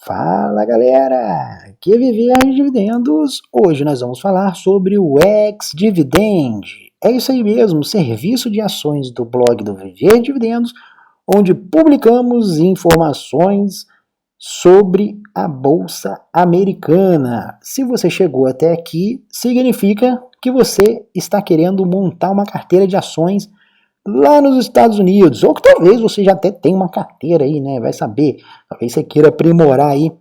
Fala galera, aqui é Viver de Dividendos. Hoje nós vamos falar sobre o ex-dividend. É isso aí mesmo, serviço de ações do blog do Viver de Dividendos, onde publicamos informações sobre a Bolsa Americana. Se você chegou até aqui, significa que você está querendo montar uma carteira de ações lá nos Estados Unidos, ou que talvez você já até tenha uma carteira aí, né, vai saber, talvez você queira aprimorar aí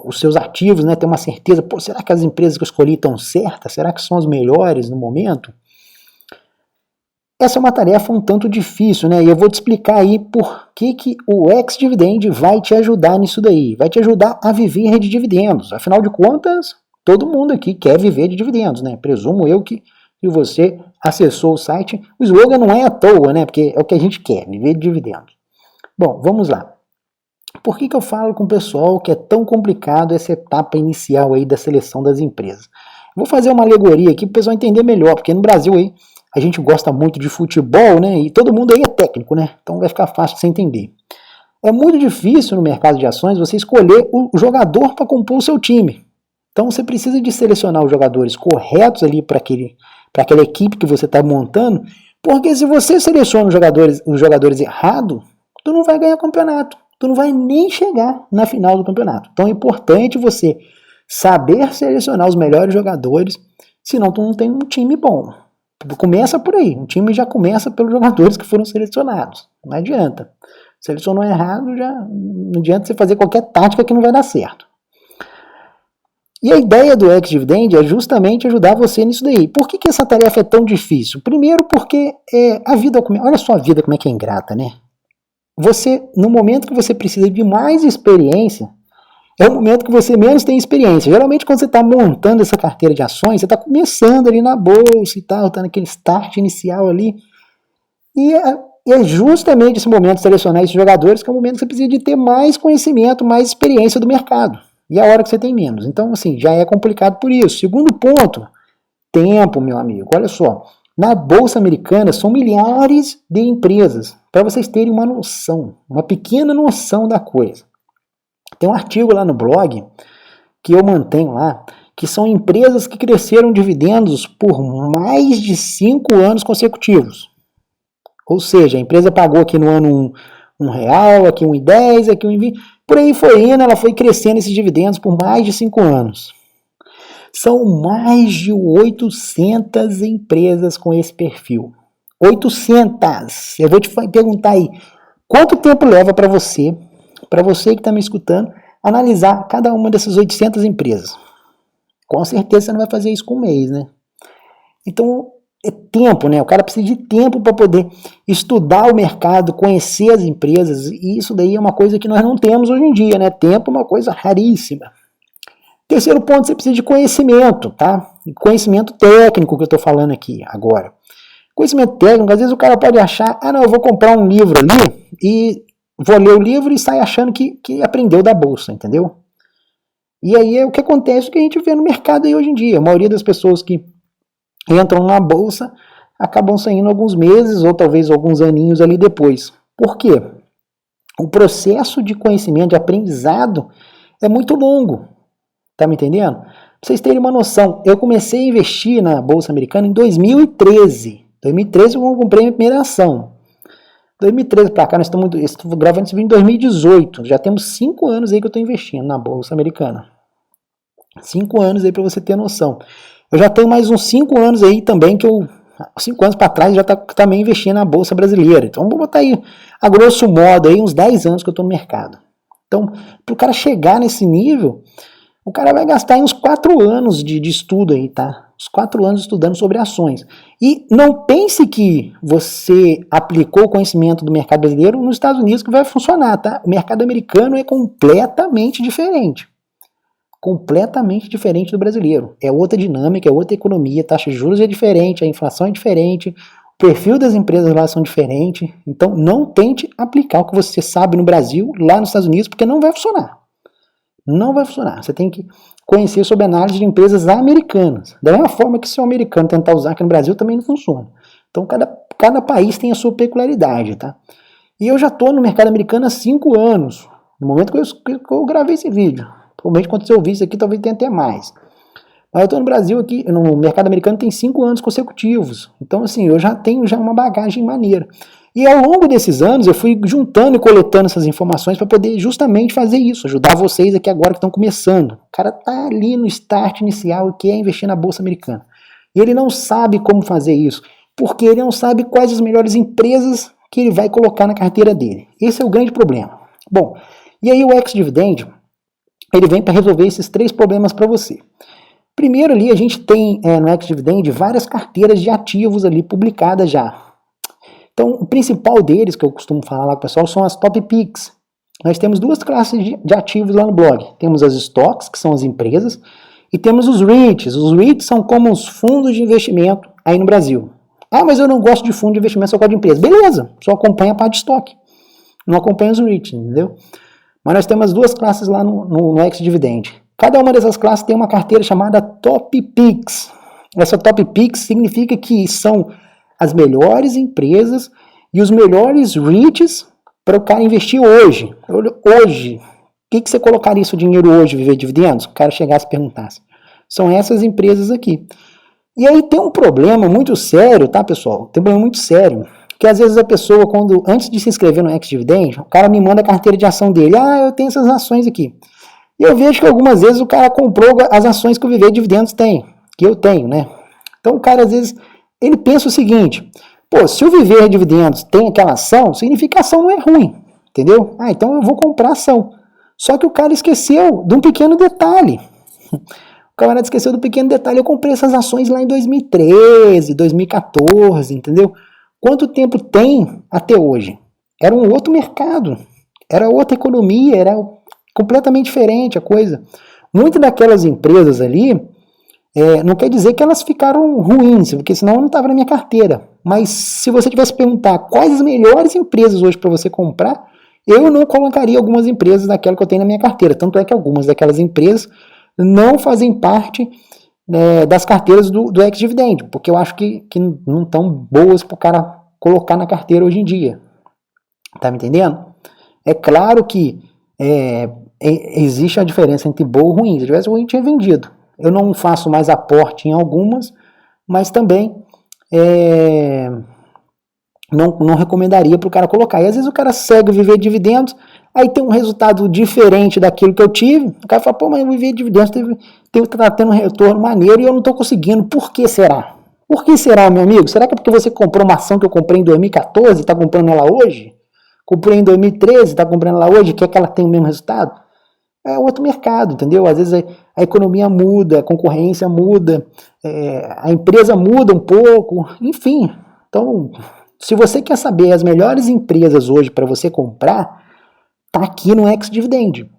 os seus ativos, né, ter uma certeza, pô, será que as empresas que eu escolhi estão certas? Será que são as melhores no momento? Essa é uma tarefa um tanto difícil, né, e eu vou te explicar aí por que o ex-dividend vai te ajudar nisso daí, vai te ajudar a viver de dividendos, afinal de contas, todo mundo aqui quer viver de dividendos, né, presumo eu que e você acessou o site, o slogan não é à toa, né? Porque é o que a gente quer, viver de dividendos. Bom, vamos lá. Por que eu falo com o pessoal que é tão complicado essa etapa inicial aí da seleção das empresas? Vou fazer uma alegoria aqui para o pessoal entender melhor, porque no Brasil aí a gente gosta muito de futebol, né? E todo mundo aí é técnico, né? Então vai ficar fácil de você entender. É muito difícil no mercado de ações você escolher o jogador para compor o seu time. Então você precisa de selecionar os jogadores corretos ali para aquela equipe que você está montando, porque se você seleciona os jogadores errados, tu não vai ganhar campeonato, tu não vai nem chegar na final do campeonato. Então é importante você saber selecionar os melhores jogadores, senão tu não tem um time bom. Começa por aí, um time já começa pelos jogadores que foram selecionados, não adianta. Selecionou errado, já não adianta você fazer qualquer tática que não vai dar certo. E a ideia do ex-dividend é justamente ajudar você nisso daí. Por que essa tarefa é tão difícil? Primeiro porque a vida, olha só a vida como é que é ingrata, né? Você, no momento que você precisa de mais experiência, é o momento que você menos tem experiência. Geralmente quando você está montando essa carteira de ações, você está começando ali na bolsa e tal, está naquele start inicial ali. E é justamente esse momento de selecionar esses jogadores que é o momento que você precisa de ter mais conhecimento, mais experiência do mercado. E a hora que você tem menos. Então, assim, já é complicado por isso. Segundo ponto, tempo, meu amigo. Olha só, na Bolsa Americana são milhares de empresas, para vocês terem uma noção, uma pequena noção da coisa. Tem um artigo lá no blog, que eu mantenho lá, que são empresas que cresceram dividendos por mais de 5 anos consecutivos. Ou seja, a empresa pagou aqui no ano R$1, aqui R$1,10, aqui R$1,20. Por aí foi indo, ela foi crescendo esses dividendos por mais de 5 anos. São mais de 800 empresas com esse perfil. 800! Eu vou te perguntar aí, quanto tempo leva para você que está me escutando, analisar cada uma dessas 800 empresas? Com certeza você não vai fazer isso com um mês, né? Então, é tempo, né? O cara precisa de tempo para poder estudar o mercado, conhecer as empresas, e isso daí é uma coisa que nós não temos hoje em dia, né? Tempo é uma coisa raríssima. Terceiro ponto, você precisa de conhecimento, tá? Conhecimento técnico que eu estou falando aqui agora. Conhecimento técnico, às vezes o cara pode achar, não, eu vou comprar um livro ali e vou ler o livro e sai achando que aprendeu da bolsa, entendeu? E aí é o que acontece, o que a gente vê no mercado aí hoje em dia. A maioria das pessoas que entram na bolsa, acabam saindo alguns meses ou talvez alguns aninhos ali depois. Por quê? O processo de conhecimento, de aprendizado é muito longo. Tá me entendendo? Pra vocês terem uma noção, eu comecei a investir na Bolsa Americana em 2013. 2013 eu comprei minha primeira ação. 2013 para cá, nós estamos gravando esse vídeo em 2018. Já temos 5 anos aí que eu estou investindo na Bolsa Americana. 5 anos aí para você ter noção. Eu já tenho mais uns 5 anos aí também que 5 anos para trás já também investindo na Bolsa Brasileira. Então vou botar aí, a grosso modo, aí, uns 10 anos que eu estou no mercado. Então, para o cara chegar nesse nível, o cara vai gastar aí uns 4 anos de estudo aí, tá? Uns 4 anos estudando sobre ações. E não pense que você aplicou o conhecimento do mercado brasileiro nos Estados Unidos que vai funcionar, tá? O mercado americano é completamente diferente. Completamente diferente do brasileiro. É outra dinâmica, é outra economia, a taxa de juros é diferente, a inflação é diferente, o perfil das empresas lá são diferentes. Então não tente aplicar o que você sabe no Brasil, lá nos Estados Unidos, porque não vai funcionar. Não vai funcionar. Você tem que conhecer sobre análise de empresas americanas. Da mesma forma que se o americano tentar usar aqui no Brasil, também não funciona. Então cada país tem a sua peculiaridade, tá? E eu já estou no mercado americano há 5 anos. No momento que eu gravei esse vídeo. Provavelmente quando você ouvir isso aqui, talvez tenha até mais. Mas eu estou no Brasil aqui, no mercado americano tem 5 anos consecutivos. Então, assim, eu já tenho uma bagagem maneira. E ao longo desses anos, eu fui juntando e coletando essas informações para poder justamente fazer isso, ajudar vocês aqui agora que estão começando. O cara tá ali no start inicial e quer investir na Bolsa Americana. E ele não sabe como fazer isso, porque ele não sabe quais as melhores empresas que ele vai colocar na carteira dele. Esse é o grande problema. Bom, e aí o ex-dividend, ele vem para resolver esses 3 problemas para você. Primeiro ali a gente tem no ex-dividend várias carteiras de ativos ali publicadas já. Então o principal deles, que eu costumo falar lá com o pessoal, são as top picks. Nós temos 2 classes de ativos lá no blog. Temos as stocks, que são as empresas, e temos os REITs. Os REITs são como os fundos de investimento aí no Brasil. Ah, mas eu não gosto de fundo de investimento, só gosto de empresa. Beleza, só acompanha a parte de estoque. Não acompanha os REITs, entendeu? Mas nós temos 2 classes lá no ex-dividend. Cada uma dessas classes tem uma carteira chamada Top Picks. Essa Top Picks significa que são as melhores empresas e os melhores REITs para o cara investir hoje. Hoje. O que você colocaria seu dinheiro hoje, viver dividendos? O cara chegasse e perguntasse. São essas empresas aqui. E aí tem um problema muito sério, tá, pessoal? Tem um problema muito sério. Que às vezes a pessoa, antes de se inscrever no ex-dividend, o cara me manda a carteira de ação dele. Ah, eu tenho essas ações aqui. E eu vejo que algumas vezes o cara comprou as ações que o Viver Dividendos tem, que eu tenho, né? Então o cara às vezes, ele pensa o seguinte, pô, se o Viver Dividendos tem aquela ação, significa que a ação não é ruim, entendeu? Ah, então eu vou comprar ação. Só que o cara esqueceu de um pequeno detalhe. O camarada esqueceu do pequeno detalhe, eu comprei essas ações lá em 2013, 2014, entendeu? Quanto tempo tem até hoje? Era um outro mercado, era outra economia, era completamente diferente a coisa. Muitas daquelas empresas ali, não quer dizer que elas ficaram ruins, porque senão eu não estava na minha carteira. Mas se você tivesse perguntar quais as melhores empresas hoje para você comprar, eu não colocaria algumas empresas daquela que eu tenho na minha carteira. Tanto é que algumas daquelas empresas não fazem parte das carteiras do ex-dividend, porque eu acho que não estão boas para o cara colocar na carteira hoje em dia. Tá me entendendo? É claro que existe a diferença entre boa e ruim. Se tivesse ruim, tinha vendido. Eu não faço mais aporte em algumas, mas também não recomendaria para o cara colocar. E às vezes o cara segue o Viver Dividendos, aí tem um resultado diferente daquilo que eu tive. O cara fala, pô, mas o Viver Dividendos tá tendo um retorno maneiro e eu não estou conseguindo. Por que será? Por que será, meu amigo? Será que é porque você comprou uma ação que eu comprei em 2014 e está comprando ela hoje? Comprei em 2013 e está comprando ela hoje, quer que ela tenha o mesmo resultado? É outro mercado, entendeu? Às vezes a economia muda, a concorrência muda, a empresa muda um pouco, enfim. Então, se você quer saber as melhores empresas hoje para você comprar, tá aqui no ex-dividend.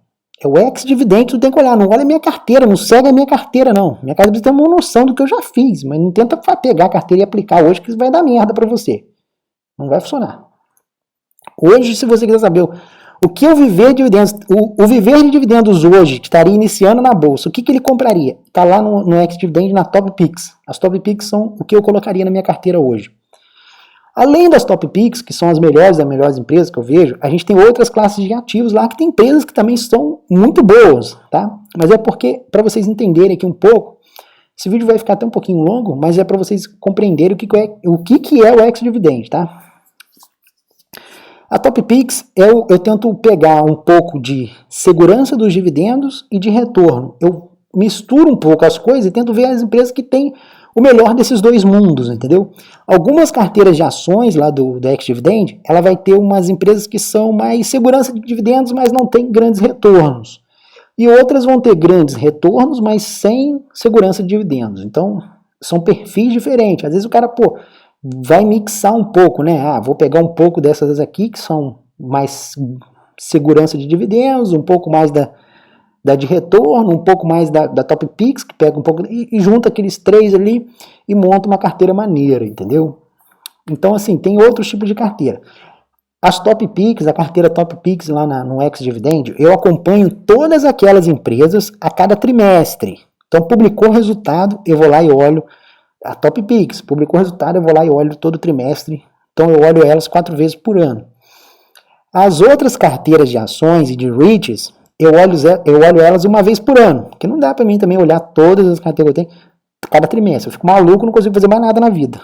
É o ex-dividend que tu tem que olhar. Não olha a minha carteira, não segue a minha carteira, não. Minha carteira tem uma noção do que eu já fiz, mas não tenta pegar a carteira e aplicar hoje, que isso vai dar merda para você. Não vai funcionar. Hoje, se você quiser saber o que o Viver Dividendos, o Viver de Dividendos hoje, que estaria iniciando na bolsa, o que ele compraria? Está lá no ex-dividend na Top Picks. As Top Picks são o que eu colocaria na minha carteira hoje. Além das Top Picks, que são as melhores das melhores empresas que eu vejo, a gente tem outras classes de ativos lá que tem empresas que também são muito boas, tá? Mas é porque, para vocês entenderem aqui um pouco, esse vídeo vai ficar até um pouquinho longo, mas é para vocês compreenderem o que é o ex-dividend, tá? A Top Picks, eu tento pegar um pouco de segurança dos dividendos e de retorno. Eu misturo um pouco as coisas e tento ver as empresas que têm o melhor desses dois mundos, entendeu? Algumas carteiras de ações lá do ex-dividend, ela vai ter umas empresas que são mais segurança de dividendos, mas não tem grandes retornos. E outras vão ter grandes retornos, mas sem segurança de dividendos. Então, são perfis diferentes. Às vezes o cara, vai mixar um pouco, né? Vou pegar um pouco dessas aqui, que são mais segurança de dividendos, um pouco mais da de retorno, um pouco mais da Top Picks, que pega um pouco, e junta aqueles 3 ali e monta uma carteira maneira, entendeu? Então, assim, tem outros tipos de carteira. As Top Picks, a carteira Top Picks lá no ex-dividend, eu acompanho todas aquelas empresas a cada trimestre. Então, publicou o resultado, eu vou lá e olho. A Top Picks publicou o resultado, eu vou lá e olho todo trimestre. Então, eu olho elas 4 vezes por ano. As outras carteiras de ações e de REITs, eu olho elas uma vez por ano, porque não dá para mim também olhar todas as carteiras que eu tenho cada trimestre. Eu fico maluco, não consigo fazer mais nada na vida.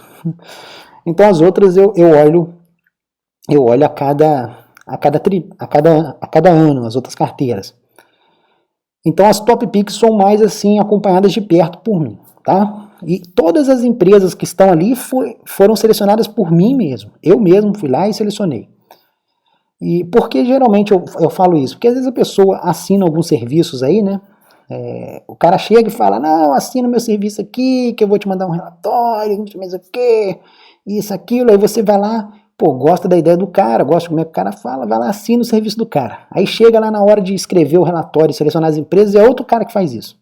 Então as outras eu olho a cada ano, as outras carteiras. Então as top picks são mais assim acompanhadas de perto por mim, tá? E todas as empresas que estão ali foram selecionadas por mim mesmo. Eu mesmo fui lá e selecionei. E por que geralmente eu falo isso? Porque às vezes a pessoa assina alguns serviços aí, né? O cara chega e fala, não, assina meu serviço aqui, que eu vou te mandar um relatório, isso, aquilo, aí você vai lá, pô, gosta da ideia do cara, gosta de como é que o cara fala, vai lá, assina o serviço do cara. Aí chega lá na hora de escrever o relatório e selecionar as empresas, é outro cara que faz isso.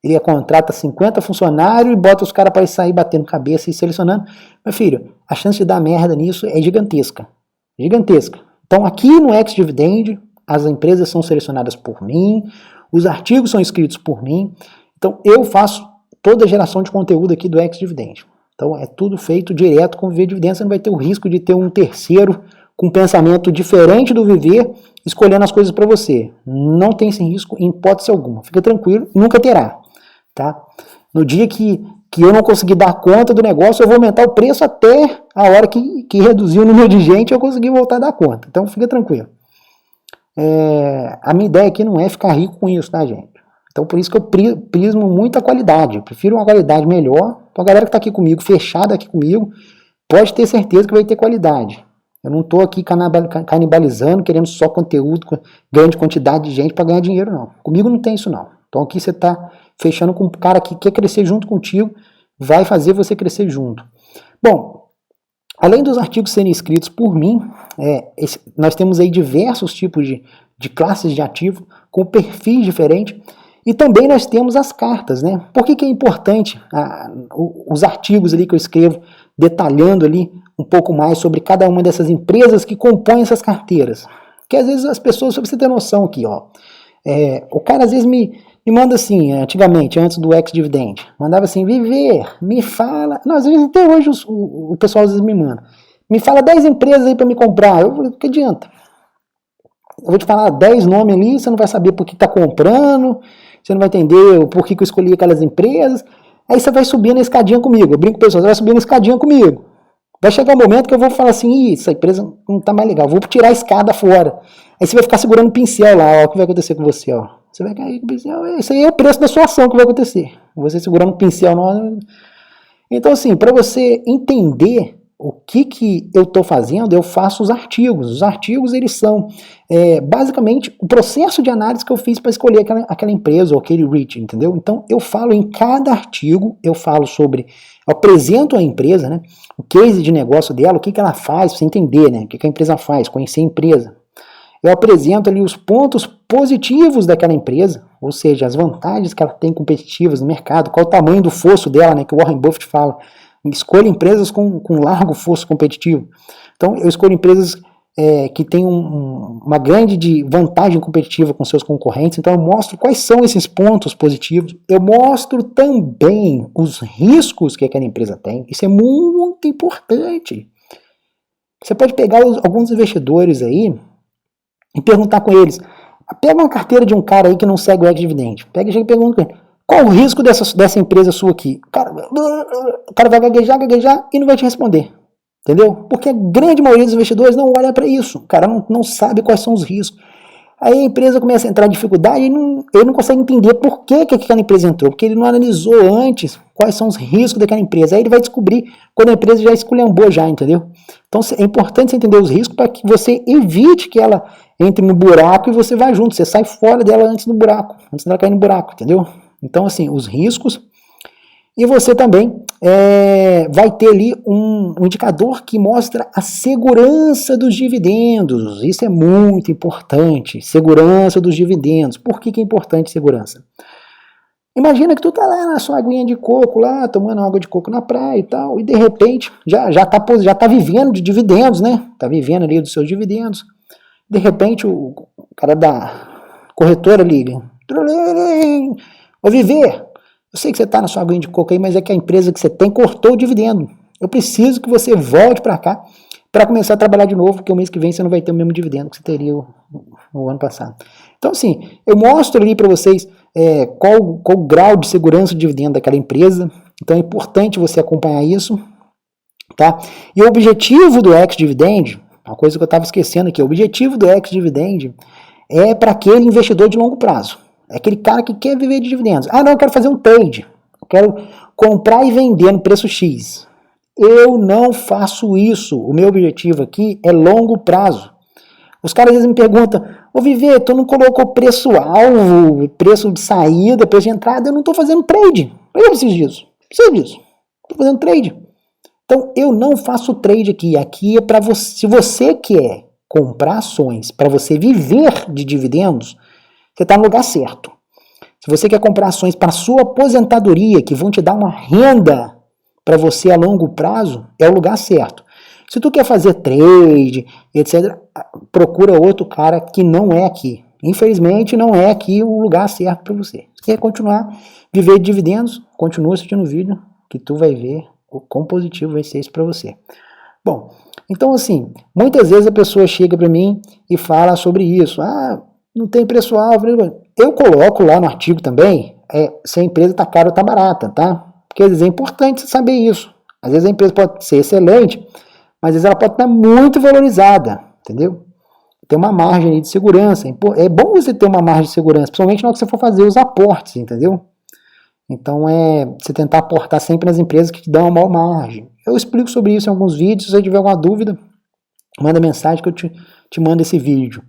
Ele contrata 50 funcionários e bota os caras para sair batendo cabeça e selecionando. Meu filho, a chance de dar merda nisso é gigantesca. Gigantesca. Então aqui no Ex-Dividend, as empresas são selecionadas por mim, os artigos são escritos por mim, então eu faço toda a geração de conteúdo aqui do Ex-Dividend. Então é tudo feito direto com o Viver Dividend, você não vai ter o risco de ter um terceiro com pensamento diferente do Viver, escolhendo as coisas para você. Não tem esse risco em hipótese alguma, fica tranquilo, nunca terá. Tá? No dia que eu não conseguir dar conta do negócio, eu vou aumentar o preço até a hora que reduzir o número de gente eu conseguir voltar a dar conta. Então fica tranquilo. A minha ideia aqui não é ficar rico com isso, tá, gente? Então por isso que eu prismo muito a qualidade. Eu prefiro uma qualidade melhor. Então a galera que está aqui comigo, fechada aqui comigo, pode ter certeza que vai ter qualidade. Eu não estou aqui canibalizando, querendo só conteúdo, grande quantidade de gente para ganhar dinheiro, não. Comigo não tem isso, não. Então aqui você está fechando com um cara que quer crescer junto contigo, vai fazer você crescer junto. Bom, além dos artigos serem escritos por mim, nós temos aí diversos tipos de classes de ativo, com perfis diferentes, e também nós temos as cartas, né? Por que é importante os artigos ali que eu escrevo, detalhando ali um pouco mais sobre cada uma dessas empresas que compõem essas carteiras? Porque às vezes as pessoas, só pra você ter noção aqui, ó, o cara às vezes me manda assim, antigamente, antes do Ex-Dividend, mandava assim, Viver, me fala, não, às vezes até hoje o pessoal às vezes me manda, me fala 10 empresas aí para me comprar. Eu falei, o que adianta? Eu vou te falar 10 nomes ali, você não vai saber por que está comprando, você não vai entender por que eu escolhi aquelas empresas, aí você vai subir na escadinha comigo, eu brinco com o pessoal, você vai subir na escadinha comigo. Vai chegar um momento que eu vou falar assim, essa empresa não está mais legal, vou tirar a escada fora. Aí você vai ficar segurando o pincel lá, ó, o que vai acontecer com você, ó. Você vai cair com o pincel, isso aí é o preço da sua ação que vai acontecer. Você segurando o pincel. Então assim, para você entender o que eu estou fazendo, eu faço os artigos. Os artigos, eles são basicamente o processo de análise que eu fiz para escolher aquela empresa ou aquele REIT, entendeu? Então eu falo em cada artigo, eu apresento a empresa, né, o case de negócio dela, o que ela faz, para você entender, né, o que a empresa faz, conhecer a empresa. Eu apresento ali os pontos positivos daquela empresa, ou seja, as vantagens que ela tem competitivas no mercado, qual o tamanho do fosso dela, né, que o Warren Buffett fala. Escolha empresas com largo fosso competitivo. Então, eu escolho empresas que têm uma grande vantagem competitiva com seus concorrentes. Então, eu mostro quais são esses pontos positivos. Eu mostro também os riscos que aquela empresa tem. Isso é muito importante. Você pode pegar alguns investidores aí e perguntar com eles. Pega uma carteira de um cara aí que não segue o Ex-Dividend. Pega e pergunta com ele. Qual o risco dessa empresa sua aqui? O cara vai gaguejar e não vai te responder. Entendeu? Porque a grande maioria dos investidores não olha para isso. O cara não sabe quais são os riscos. Aí a empresa começa a entrar em dificuldade e ele não consegue entender por que aquela empresa entrou. Porque ele não analisou antes quais são os riscos daquela empresa. Aí ele vai descobrir quando a empresa já esculhambou já, entendeu? Então é importante você entender os riscos para que você evite que ela entre no buraco e você vá junto. Você sai fora dela antes dela cair no buraco, entendeu? Então, assim, os riscos. E você também vai ter ali um indicador que mostra a segurança dos dividendos. Isso é muito importante. Segurança dos dividendos. Por que é importante segurança? Imagina que tu tá lá na sua aguinha de coco, lá, tomando água de coco na praia e tal, e de repente já tá vivendo de dividendos, né? Tá vivendo ali dos seus dividendos. De repente o cara da corretora liga. Ô Viver, eu sei que você está na sua aguinha de coco aí, mas é que a empresa que você tem cortou o dividendo. Eu preciso que você volte para cá para começar a trabalhar de novo, porque o mês que vem você não vai ter o mesmo dividendo que você teria no ano passado. Então, assim, eu mostro ali para vocês qual o grau de segurança de dividendo daquela empresa. Então, é importante você acompanhar isso, tá? E o objetivo do ex-dividend, uma coisa que eu estava esquecendo aqui, o objetivo do ex-dividend é para aquele investidor de longo prazo. É aquele cara que quer viver de dividendos. Ah, não, eu quero fazer um trade. Eu quero comprar e vender no preço X. Eu não faço isso. O meu objetivo aqui é longo prazo. Os caras às vezes me perguntam, ô Viver, tu não colocou preço-alvo, preço de saída, preço de entrada? Eu não estou fazendo trade. Eu preciso disso. Preciso disso. Estou fazendo trade. Então, eu não faço trade aqui. Aqui é para você. Se você quer comprar ações para você viver de dividendos, você está no lugar certo. Se você quer comprar ações para sua aposentadoria, que vão te dar uma renda para você a longo prazo, é o lugar certo. Se tu quer fazer trade, etc., procura outro cara que não é aqui. Infelizmente, não é aqui o lugar certo para você. Se quer continuar viver de dividendos, continua assistindo o vídeo que tu vai ver o quão positivo vai ser isso para você. Bom, então assim, muitas vezes a pessoa chega para mim e fala sobre isso. Ah, não tem preço-alvo. Eu coloco lá no artigo também se a empresa está cara ou está barata, tá? Porque às vezes é importante você saber isso. Às vezes a empresa pode ser excelente, mas às vezes ela pode estar muito valorizada, entendeu? Tem uma margem de segurança. É bom você ter uma margem de segurança, principalmente na hora que você for fazer os aportes, entendeu? Então você tentar aportar sempre nas empresas que te dão uma maior margem. Eu explico sobre isso em alguns vídeos. Se você tiver alguma dúvida, manda mensagem que eu te mando esse vídeo.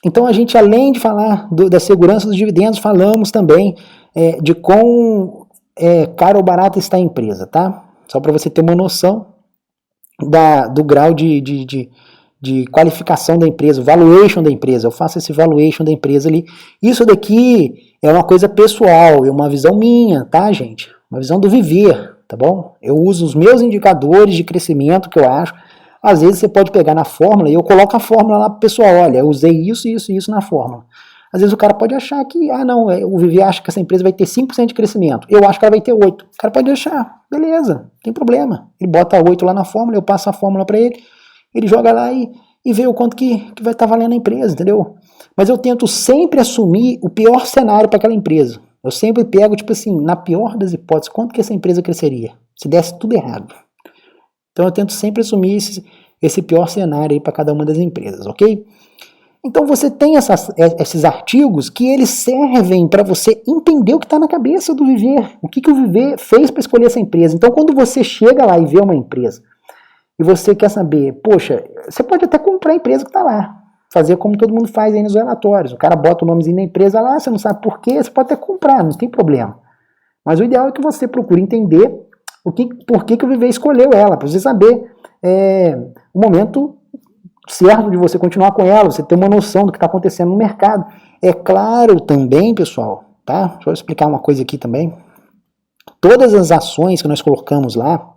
Então a gente, além de falar da segurança dos dividendos, falamos também de quão caro ou barato está a empresa, tá? Só para você ter uma noção do grau de qualificação da empresa, valuation da empresa. Eu faço esse valuation da empresa ali. Isso daqui é uma coisa pessoal, é uma visão minha, tá, gente? Uma visão do viver, tá bom? Eu uso os meus indicadores de crescimento que eu acho. Às vezes você pode pegar na fórmula e eu coloco a fórmula lá pro pessoal. Olha, eu usei isso, isso e isso na fórmula. Às vezes o cara pode achar que, o Viver acha que essa empresa vai ter 5% de crescimento. Eu acho que ela vai ter 8%. O cara pode achar, beleza, não tem problema. Ele bota 8 lá na fórmula, eu passo a fórmula para ele, ele joga lá e vê o quanto que vai estar valendo a empresa, entendeu? Mas eu tento sempre assumir o pior cenário para aquela empresa. Eu sempre pego, tipo assim, na pior das hipóteses, quanto que essa empresa cresceria? Se desse tudo errado. Então eu tento sempre assumir esse pior cenário aí para cada uma das empresas, ok? Então você tem esses artigos que eles servem para você entender o que está na cabeça do Viver, o que o Viver fez para escolher essa empresa. Então quando você chega lá e vê uma empresa e você quer saber, poxa, você pode até comprar a empresa que está lá, fazer como todo mundo faz aí nos relatórios. O cara bota o nomezinho da empresa lá, você não sabe por quê, você pode até comprar, não tem problema. Mas o ideal é que você procure entender por que o Viver escolheu ela, para você saber o momento certo de você continuar com ela, você ter uma noção do que está acontecendo no mercado. É claro também, pessoal, tá? Deixa eu explicar uma coisa aqui também. Todas as ações que nós colocamos lá,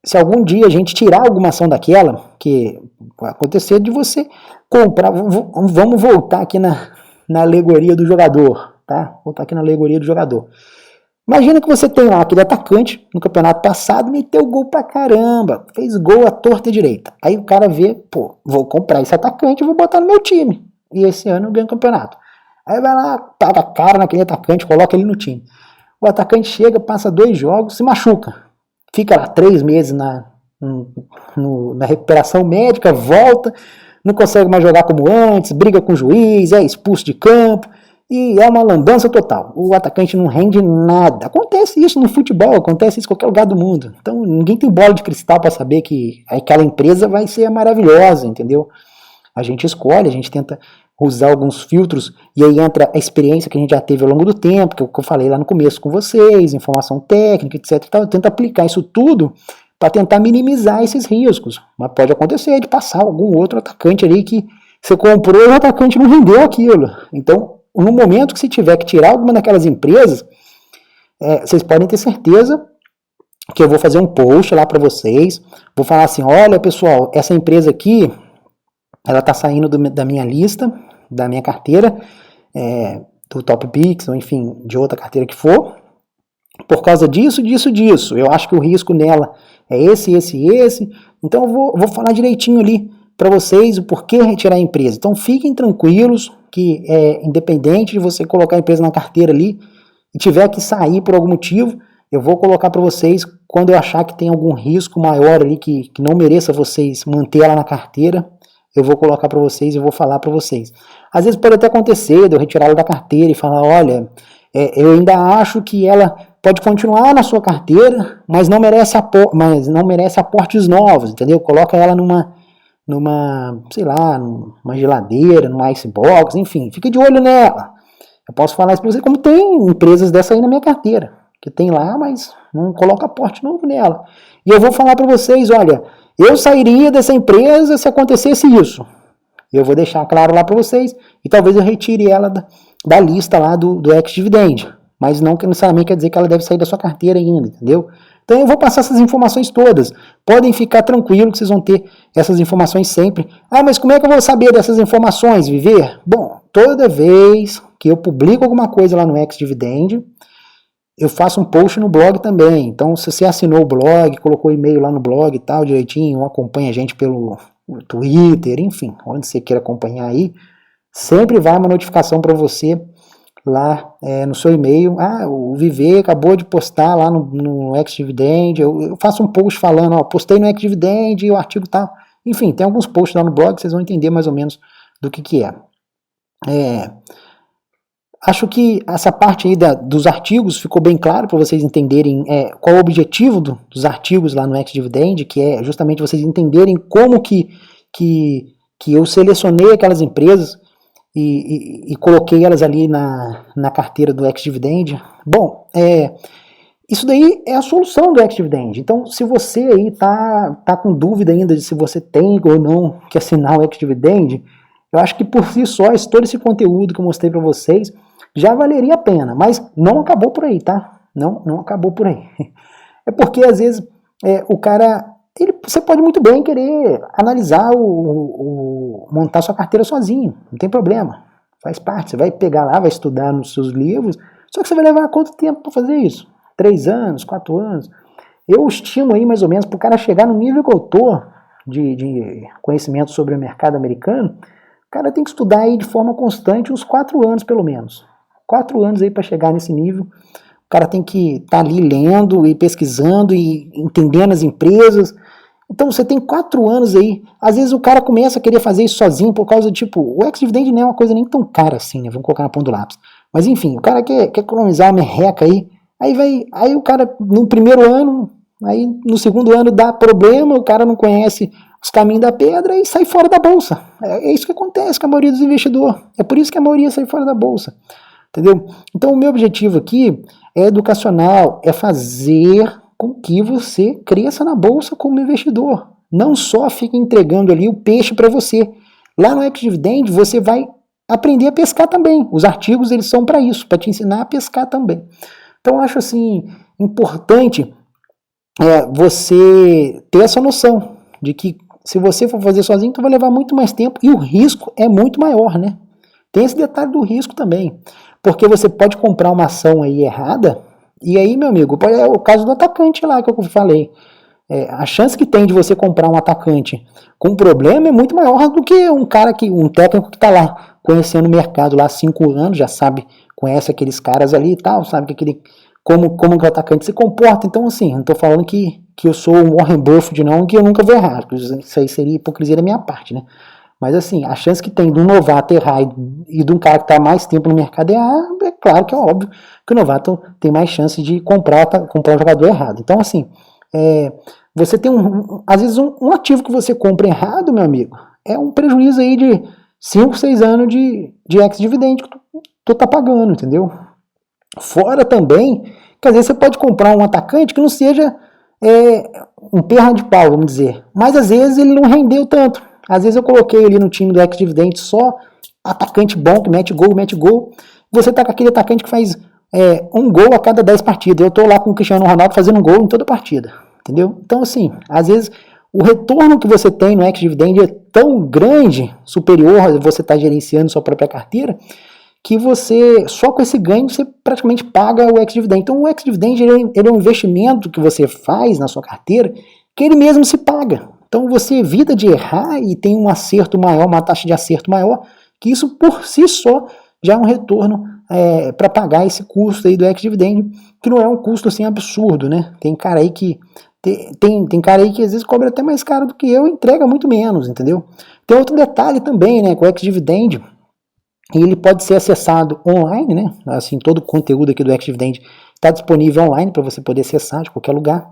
se algum dia a gente tirar alguma ação daquela, que vai acontecer de você comprar, vamos voltar aqui na alegoria do jogador, tá? Voltar aqui na alegoria do jogador. Imagina que você tem lá aquele atacante no campeonato passado, meteu gol pra caramba, fez gol à torta e direita. Aí o cara vê, vou comprar esse atacante e vou botar no meu time. E esse ano eu ganho o campeonato. Aí vai lá, paga a cara naquele atacante, coloca ele no time. O atacante chega, passa 2 jogos, se machuca. Fica lá 3 meses na recuperação médica, volta, não consegue mais jogar como antes, briga com o juiz, é expulso de campo. E é uma lambança total. O atacante não rende nada. Acontece isso no futebol, acontece isso em qualquer lugar do mundo. Então ninguém tem bola de cristal para saber que aquela empresa vai ser maravilhosa, entendeu? A gente escolhe, a gente tenta usar alguns filtros, e aí entra a experiência que a gente já teve ao longo do tempo, que eu falei lá no começo com vocês, informação técnica, etc. E tal. Eu tento aplicar isso tudo para tentar minimizar esses riscos. Mas pode acontecer de passar algum outro atacante ali que você comprou e o atacante não rendeu aquilo. Então, no momento que você tiver que tirar alguma daquelas empresas, vocês podem ter certeza que eu vou fazer um post lá para vocês, vou falar assim, olha pessoal, essa empresa aqui, ela está saindo da minha lista, da minha carteira, do Top Pix, ou enfim, de outra carteira que for, por causa disso. Eu acho que o risco nela é esse. Então eu vou falar direitinho ali para vocês o porquê retirar a empresa. Então fiquem tranquilos que independente de você colocar a empresa na carteira ali e tiver que sair por algum motivo, eu vou colocar para vocês quando eu achar que tem algum risco maior ali que não mereça vocês manter ela na carteira, eu vou colocar para vocês e vou falar para vocês. Às vezes pode até acontecer de eu retirá-la da carteira e falar, olha, eu ainda acho que ela pode continuar na sua carteira, mas não merece aportes novos, entendeu? Coloca ela numa, sei lá, numa geladeira, numa icebox, enfim, fica de olho nela. Eu posso falar isso para você, como tem empresas dessa aí na minha carteira, que tem lá, mas não coloca aporte novo nela. E eu vou falar para vocês, olha, eu sairia dessa empresa se acontecesse isso. Eu vou deixar claro lá para vocês, e talvez eu retire ela da lista lá do ex-dividend, mas não necessariamente quer dizer que ela deve sair da sua carteira ainda, entendeu? Então eu vou passar essas informações todas. Podem ficar tranquilos que vocês vão ter essas informações sempre. Ah, mas como é que eu vou saber dessas informações, Viver? Bom, toda vez que eu publico alguma coisa lá no ex-dividend, eu faço um post no blog também. Então, se você assinou o blog, colocou e-mail lá no blog e tal, direitinho, acompanha a gente pelo Twitter, enfim, onde você queira acompanhar aí, sempre vai uma notificação para você lá no seu e-mail. Ah, o Viver acabou de postar lá no ex-dividend. Eu faço um post falando, ó, postei no ex-dividend e o artigo tal. Enfim, tem alguns posts lá no blog, vocês vão entender mais ou menos do que é. Acho que essa parte aí dos artigos ficou bem claro para vocês entenderem qual é o objetivo dos artigos lá no ex-dividend, que é justamente vocês entenderem como que eu selecionei aquelas empresas e coloquei elas ali na carteira do ex-dividend. Bom, isso daí é a solução do ex-dividend. Então, se você aí tá com dúvida ainda de se você tem ou não que assinar o ex-dividend, eu acho que por si só, todo esse conteúdo que eu mostrei para vocês já valeria a pena, mas não acabou por aí, tá? Não acabou por aí. É porque, às vezes, o cara... você pode muito bem querer analisar montar sua carteira sozinho, não tem problema, faz parte. Você vai pegar lá, vai estudar nos seus livros, só que você vai levar quanto tempo para fazer isso? 3 anos, 4 anos? Eu estimo aí mais ou menos para o cara chegar no nível que eu tô de conhecimento sobre o mercado americano, o cara tem que estudar aí de forma constante uns 4 anos pelo menos. 4 anos aí para chegar nesse nível. O cara tem que estar ali lendo e pesquisando e entendendo as empresas. Então você tem 4 anos aí. Às vezes o cara começa a querer fazer isso sozinho por causa o ex-dividend não é uma coisa nem tão cara assim, né? Vamos colocar na ponta do lápis. Mas enfim, o cara quer economizar uma merreca aí. Aí o cara no primeiro ano, aí no segundo ano dá problema, o cara não conhece os caminhos da pedra e sai fora da bolsa. É isso que acontece com a maioria dos investidores. É por isso que a maioria sai fora da bolsa. Entendeu? Então o meu objetivo aqui é educacional, é fazer com que você cresça na bolsa como investidor. Não só fique entregando ali o peixe para você. Lá no ex-dividend você vai aprender a pescar também. Os artigos eles são para isso, para te ensinar a pescar também. Então eu acho assim importante você ter essa noção de que se você for fazer sozinho, então vai levar muito mais tempo e o risco é muito maior, né? Tem esse detalhe do risco também. Porque você pode comprar uma ação aí errada, e aí, meu amigo, é o caso do atacante lá que eu falei. A chance que tem de você comprar um atacante com problema é muito maior do que um técnico que está lá conhecendo o mercado lá há 5 anos, já sabe, conhece aqueles caras ali e tal, sabe como que o atacante se comporta. Então, assim, não estou falando que eu sou um Warren Buffett, não, que eu nunca vou errar. Isso aí seria hipocrisia da minha parte, né? Mas assim, a chance que tem de um novato errar e de um cara que está mais tempo no mercado errar, é claro que é óbvio que o novato tem mais chance de comprar um jogador errado. Então assim, você tem às vezes um ativo que você compra errado, meu amigo, é um prejuízo aí de 5, 6 anos de ex-dividend que tu tá pagando, entendeu? Fora também, que às vezes você pode comprar um atacante que não seja um perna de pau, vamos dizer, mas às vezes ele não rendeu tanto. Às vezes eu coloquei ali no time do ex-dividend só atacante bom, que mete gol. Você tá com aquele atacante que faz um gol a cada 10 partidas. Eu tô lá com o Cristiano Ronaldo fazendo um gol em toda partida. Entendeu? Então, assim, às vezes o retorno que você tem no ex-dividend é tão grande, superior a você estar gerenciando sua própria carteira, que você, só com esse ganho, você praticamente paga o ex-dividend. Então, o ex-dividend ele é um investimento que você faz na sua carteira que ele mesmo se paga. Então você evita de errar e tem um acerto maior, uma taxa de acerto maior, que isso por si só já é um retorno para pagar esse custo aí do ex-dividend, que não é um custo assim absurdo, né? Tem cara aí que tem cara aí que às vezes cobra até mais caro do que eu e entrega muito menos, entendeu? Tem outro detalhe também, né? Com o ex-dividend, ele pode ser acessado online, né? Assim, todo o conteúdo aqui do ex-dividend está disponível online para você poder acessar de qualquer lugar.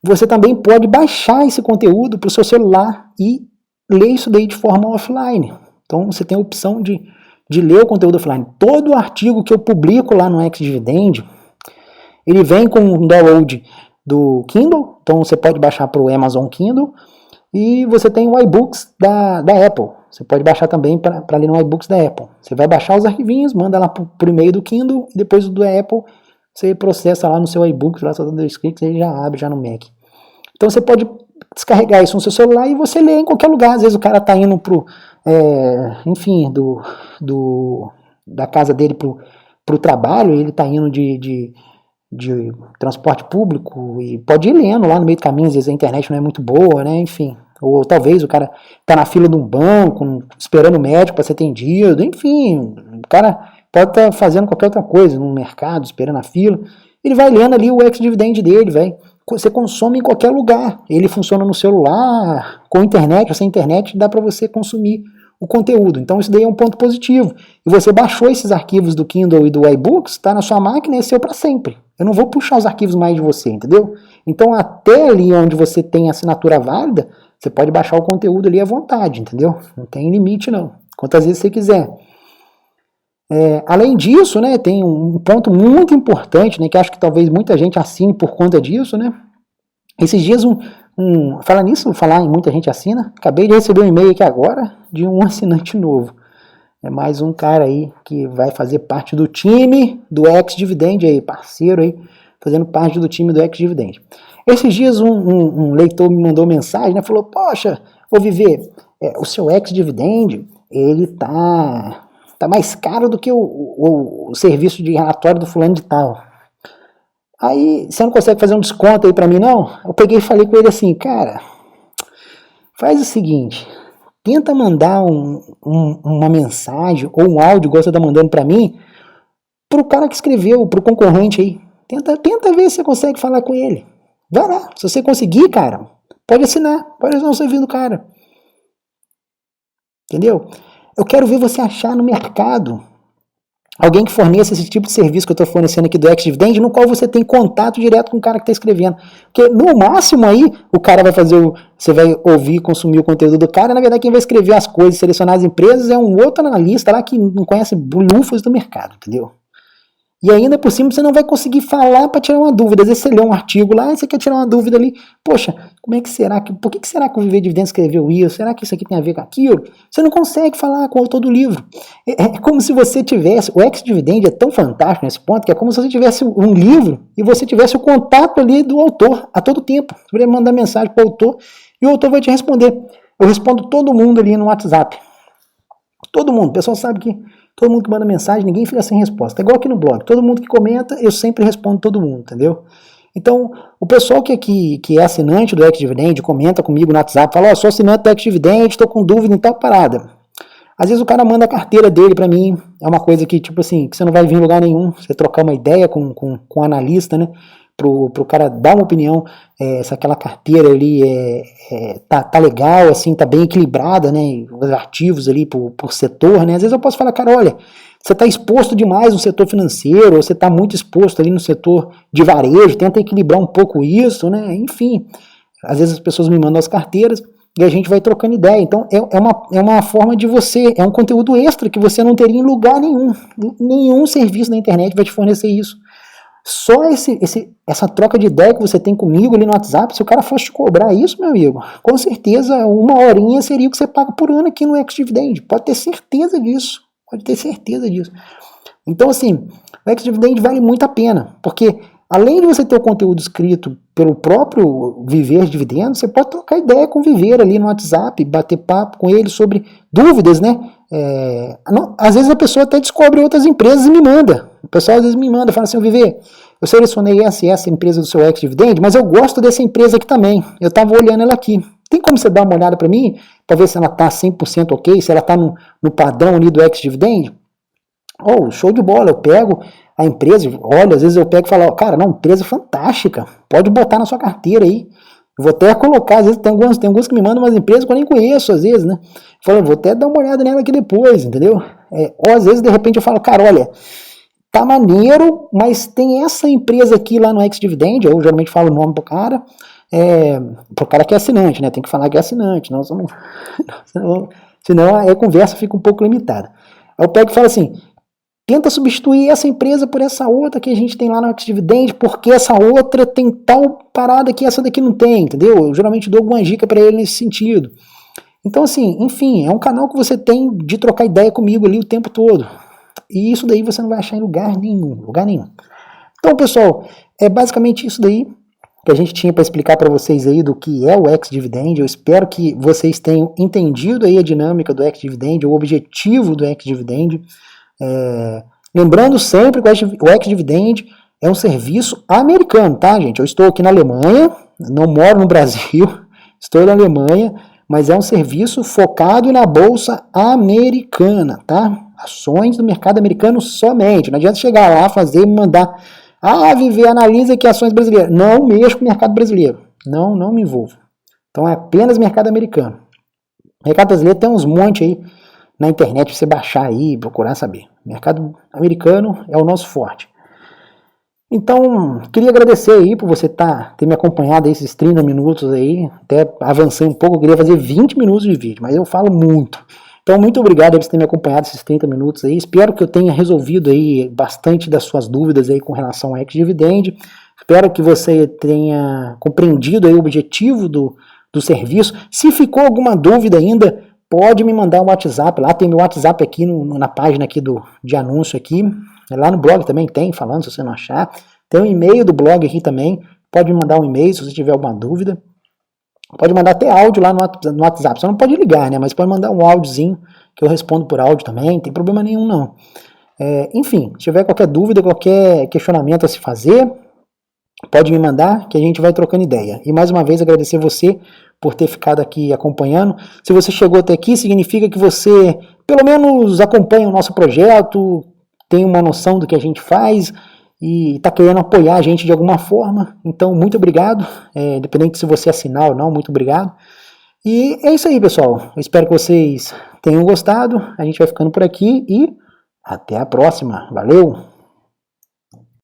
Você também pode baixar esse conteúdo para o seu celular e ler isso daí de forma offline. Então você tem a opção de ler o conteúdo offline. Todo artigo que eu publico lá no ex-dividend, ele vem com um download do Kindle, então você pode baixar para o Amazon Kindle, e você tem o iBooks da Apple. Você pode baixar também para ler no iBooks da Apple. Você vai baixar os arquivinhos, manda lá por e-mail do Kindle, e depois do Apple, você processa lá no seu iBooks, lá só dando dois cliques, aí já abre já no Mac. Então você pode descarregar isso no seu celular e você lê em qualquer lugar. Às vezes o cara está indo enfim, da casa dele pro trabalho, ele está indo de transporte público e pode ir lendo lá no meio do caminho, às vezes a internet não é muito boa, né, enfim. Ou talvez o cara tá na fila de um banco, esperando o médico para ser atendido, enfim, o cara pode estar fazendo qualquer outra coisa, no mercado, esperando a fila, ele vai lendo ali o ex-dividend dele, você consome em qualquer lugar, ele funciona no celular, com internet ou sem internet, dá para você consumir o conteúdo, então isso daí é um ponto positivo, e você baixou esses arquivos do Kindle e do iBooks, está na sua máquina e é seu para sempre, eu não vou puxar os arquivos mais de você, entendeu? Então até ali onde você tem assinatura válida, você pode baixar o conteúdo ali à vontade, entendeu? Não tem limite não, quantas vezes você quiser. Além disso, né, tem um ponto muito importante, né, que acho que talvez muita gente assine por conta disso, né? Esses dias falar em muita gente assina, acabei de receber um e-mail aqui agora de um assinante novo. É mais um cara aí que vai fazer parte do time do ex-dividend aí, parceiro aí, fazendo parte do time do ex-dividend. Esses dias um leitor me mandou mensagem, né, falou, poxa, vou viver, o seu ex-dividend, ele tá mais caro do que o serviço de relatório do fulano de tal. Aí, você não consegue fazer um desconto aí pra mim, não? Eu peguei e falei com ele assim, cara, faz o seguinte, tenta mandar uma mensagem ou um áudio, igual você tá mandando pra mim, pro cara que escreveu, pro concorrente aí. Tenta ver se você consegue falar com ele. Vai lá, se você conseguir, cara, pode assinar o serviço do cara. Entendeu? Eu quero ver você achar no mercado alguém que forneça esse tipo de serviço que eu estou fornecendo aqui do ex-dividend, no qual você tem contato direto com o cara que está escrevendo. Porque no máximo aí, o cara vai você vai ouvir e consumir o conteúdo do cara, na verdade quem vai escrever as coisas, selecionar as empresas é um outro analista lá que não conhece bolhufas do mercado, entendeu? E ainda por cima você não vai conseguir falar para tirar uma dúvida. Às vezes você lê um artigo lá e você quer tirar uma dúvida ali. Poxa, por que será que o Viver Dividendos escreveu isso? Será que isso aqui tem a ver com aquilo? Você não consegue falar com o autor do livro. É como se você tivesse... O ex-dividend é tão fantástico nesse ponto que é como se você tivesse um livro e você tivesse o contato ali do autor a todo tempo. Você vai mandar mensagem para o autor e o autor vai te responder. Eu respondo todo mundo ali no WhatsApp. Todo mundo. O pessoal sabe que todo mundo que manda mensagem, ninguém fica sem resposta. É igual aqui no blog. Todo mundo que comenta, eu sempre respondo todo mundo, entendeu? Então, o pessoal que é assinante do ex-dividend, comenta comigo no WhatsApp, fala, sou assinante do ex-dividend, estou com dúvida em tal parada. Às vezes o cara manda a carteira dele para mim, é uma coisa que, tipo assim, que você não vai vir em lugar nenhum, você trocar uma ideia com um analista, né? Pro cara dar uma opinião, se aquela carteira ali tá legal, assim, tá bem equilibrada, né, os ativos ali por setor, né, às vezes eu posso falar, cara, olha, você tá exposto demais no setor financeiro, ou você tá muito exposto ali no setor de varejo, tenta equilibrar um pouco isso, né, enfim, às vezes as pessoas me mandam as carteiras, e a gente vai trocando ideia, então é uma forma de você, é um conteúdo extra que você não teria em lugar nenhum serviço na internet vai te fornecer isso. Só essa troca de ideia que você tem comigo ali no WhatsApp, se o cara fosse te cobrar isso, meu amigo, com certeza uma horinha seria o que você paga por ano aqui no ex-dividend. Pode ter certeza disso. Então, assim, o ex-dividend vale muito a pena, porque além de você ter o conteúdo escrito pelo próprio Viver Dividendos, você pode trocar ideia com o Viver ali no WhatsApp, bater papo com ele sobre dúvidas, né? Às vezes a pessoa até descobre outras empresas e me manda. O pessoal às vezes me manda, fala assim, Viver, eu selecionei essa empresa do seu ex-dividend, mas eu gosto dessa empresa aqui também. Eu estava olhando ela aqui. Tem como você dar uma olhada para mim, para ver se ela está 100% ok, se ela está no padrão ali do ex-dividend? Oh, show de bola, eu pego a empresa, olha, às vezes eu pego e falo, cara, não, empresa fantástica, pode botar na sua carteira aí. Eu vou até colocar, às vezes tem alguns que me mandam umas empresas que eu nem conheço, às vezes, né? Falo, vou até dar uma olhada nela aqui depois, entendeu? Ou às vezes, de repente, eu falo, cara, olha, tá maneiro, mas tem essa empresa aqui lá no ex-dividend, eu geralmente falo o nome pro cara que é assinante, né? Tem que falar que é assinante, senão a conversa fica um pouco limitada. Aí eu pego e falo assim, tenta substituir essa empresa por essa outra que a gente tem lá no ex-dividend, porque essa outra tem tal parada que essa daqui não tem, entendeu? Eu geralmente dou alguma dica para ele nesse sentido. Então, assim, enfim, é um canal que você tem de trocar ideia comigo ali o tempo todo. E isso daí você não vai achar em lugar nenhum. Então, pessoal, é basicamente isso daí que a gente tinha para explicar para vocês aí do que é o ex-dividend. Eu espero que vocês tenham entendido aí a dinâmica do ex-dividend, o objetivo do ex-dividend. Lembrando sempre que o ex-dividend é um serviço americano, tá, gente? Eu estou aqui na Alemanha, não moro no Brasil, estou na Alemanha, mas é um serviço focado na bolsa americana, tá? Ações do mercado americano somente. Não adianta chegar lá, fazer e mandar, Viver, analisa aqui ações brasileiras. Não mexo com o mercado brasileiro. Não me envolvo. Então é apenas mercado americano. O mercado brasileiro tem uns montes aí na internet para você baixar aí, procurar saber. O mercado americano é o nosso forte. Então, queria agradecer aí por você ter me acompanhado esses 30 minutos aí, até avancei um pouco, eu queria fazer 20 minutos de vídeo, mas eu falo muito. Então, muito obrigado por você ter me acompanhado esses 30 minutos aí, espero que eu tenha resolvido aí bastante das suas dúvidas aí com relação ao ex-dividend, espero que você tenha compreendido aí o objetivo do serviço. Se ficou alguma dúvida ainda, pode me mandar um WhatsApp, lá tem meu WhatsApp aqui na página aqui de anúncio aqui, lá no blog também tem, falando, se você não achar. Tem um e-mail do blog aqui também, pode me mandar um e-mail se você tiver alguma dúvida. Pode mandar até áudio lá no WhatsApp, você não pode ligar, né, mas pode mandar um áudiozinho, que eu respondo por áudio também, não tem problema nenhum não. Enfim, se tiver qualquer dúvida, qualquer questionamento a se fazer, pode me mandar que a gente vai trocando ideia. E mais uma vez agradecer você por ter ficado aqui acompanhando. Se você chegou até aqui, significa que você pelo menos acompanha o nosso projeto, tem uma noção do que a gente faz e está querendo apoiar a gente de alguma forma. Então, muito obrigado. Independente se você assinar ou não, muito obrigado. E é isso aí, pessoal. Eu espero que vocês tenham gostado. A gente vai ficando por aqui e até a próxima. Valeu!